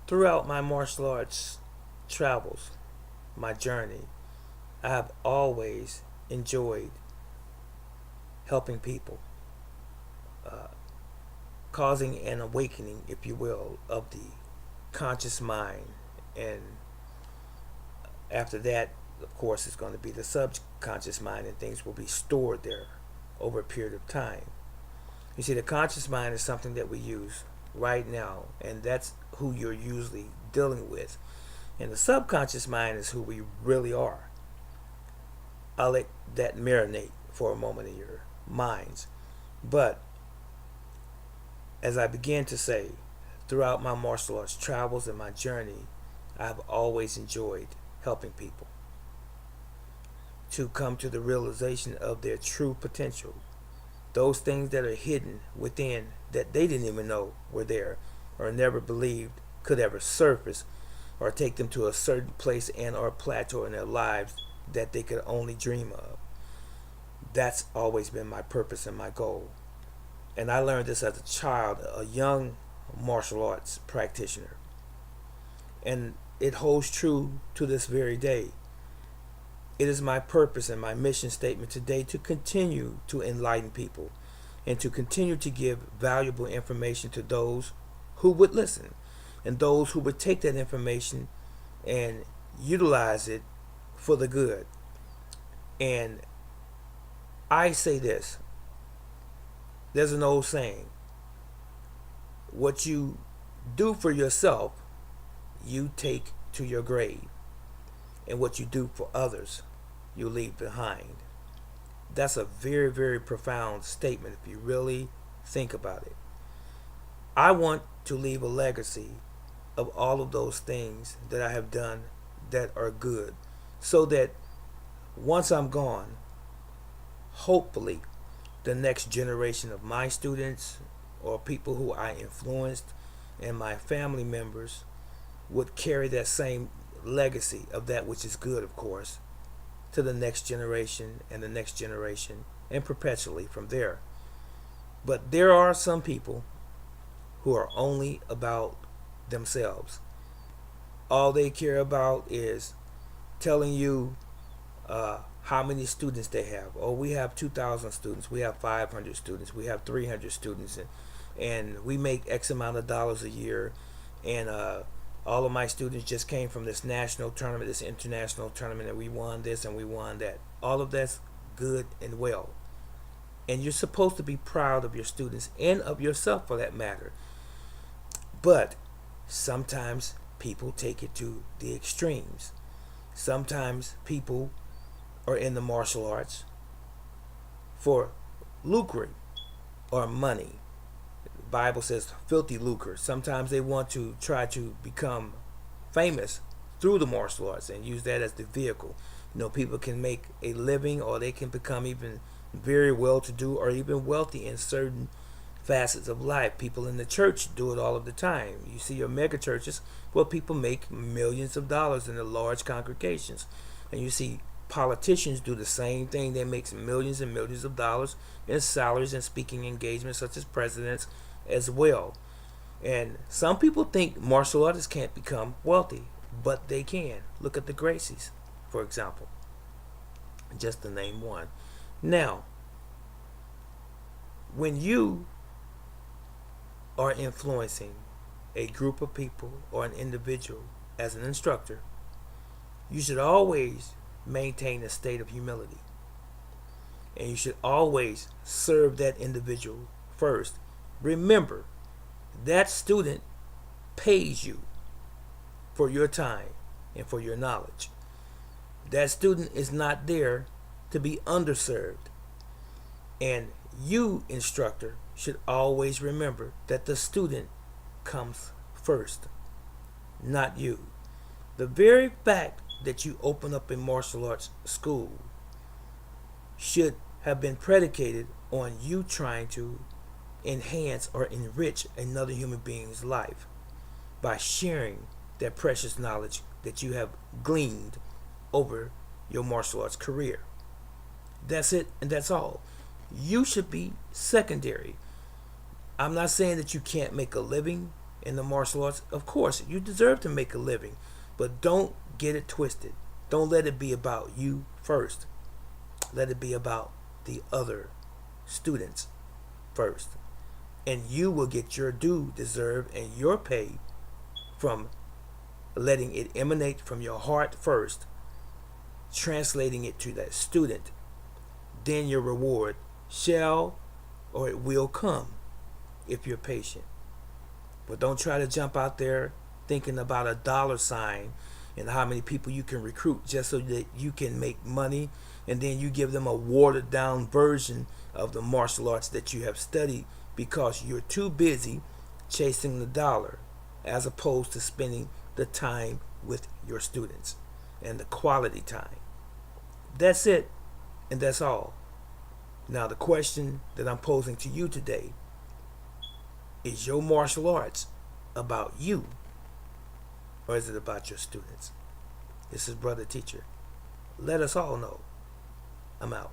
Throughout my martial arts travels, my journey, I have always enjoyed helping people, uh, causing an awakening, if you will, of the conscious mind. And after that, of course, it's going to be the subconscious mind, and things will be stored there over a period of time. You see, the conscious mind is something that we use right now, and that's who you're usually dealing with. And the subconscious mind is who we really are. I'll let that marinate for a moment in your minds. But as I began to say, throughout my martial arts travels and my journey, I have always enjoyed helping people to come to the realization of their true potential. Those things that are hidden within that they didn't even know were there or never believed could ever surface or take them to a certain place and or plateau in their lives that they could only dream of. That's always been my purpose and my goal. And I learned this as a child, a young martial arts practitioner. And it holds true to this very day. It is my purpose and my mission statement today to continue to enlighten people and to continue to give valuable information to those who would listen and those who would take that information and utilize it for the good. And I say this, there's an old saying, what you do for yourself, you take to your grave. And what you do for others, you leave behind. That's a very, very profound statement if you really think about it. I want to leave a legacy of all of those things that I have done that are good so that once I'm gone, hopefully the next generation of my students or people who I influenced and my family members would carry that same legacy of that which is good, of course, to the next generation and the next generation and perpetually from there. But there are some people who are only about themselves. All they care about is telling you how many students they have. Oh, we have 2,000 students, we have 500 students, we have 300 students, and we make X amount of dollars a year, and all of my students just came from this national tournament, this international tournament, and we won this and we won that. All of that's good and well. And you're supposed to be proud of your students and of yourself for that matter. But sometimes people take it to the extremes. Sometimes people are in the martial arts for lucre or money. The Bible says filthy lucre. Sometimes they want to try to become famous through the martial arts and use that as the vehicle. You know, people can make a living or they can become even very well to do or even wealthy in certain facets of life. People in the church do it all of the time. You see your mega churches where people make millions of dollars in the large congregations. And you see politicians do the same thing. They make millions and millions of dollars in salaries and speaking engagements, such as presidents as well. And some people think martial artists can't become wealthy, but they can. Look at the Gracies, for example, just to name one. Now, when you are influencing a group of people or an individual as an instructor, you should always maintain a state of humility. And you should always serve that individual first. Remember, that student pays you for your time and for your knowledge. That student is not there to be underserved. And you, instructor, should always remember that the student comes first, not you. The very fact that you open up a martial arts school should have been predicated on you trying to enhance or enrich another human being's life by sharing that precious knowledge that you have gleaned over your martial arts career. That's it, and that's all. You should be secondary. I'm not saying that you can't make a living in the martial arts. Of course, you deserve to make a living, but don't get it twisted. Don't let it be about you first. Let it be about the other students first. And you will get your due deserved and your pay from letting it emanate from your heart first, translating it to that student. Then your reward shall or it will come if you're patient. But don't try to jump out there thinking about a dollar sign and how many people you can recruit just so that you can make money, and then you give them a watered down version of the martial arts that you have studied because you're too busy chasing the dollar as opposed to spending the time with your students and the quality time. That's it, and that's all. Now, the question that I'm posing to you today is your martial arts about you, or is it about your students? This is Brother Teacher. Let us all know. I'm out.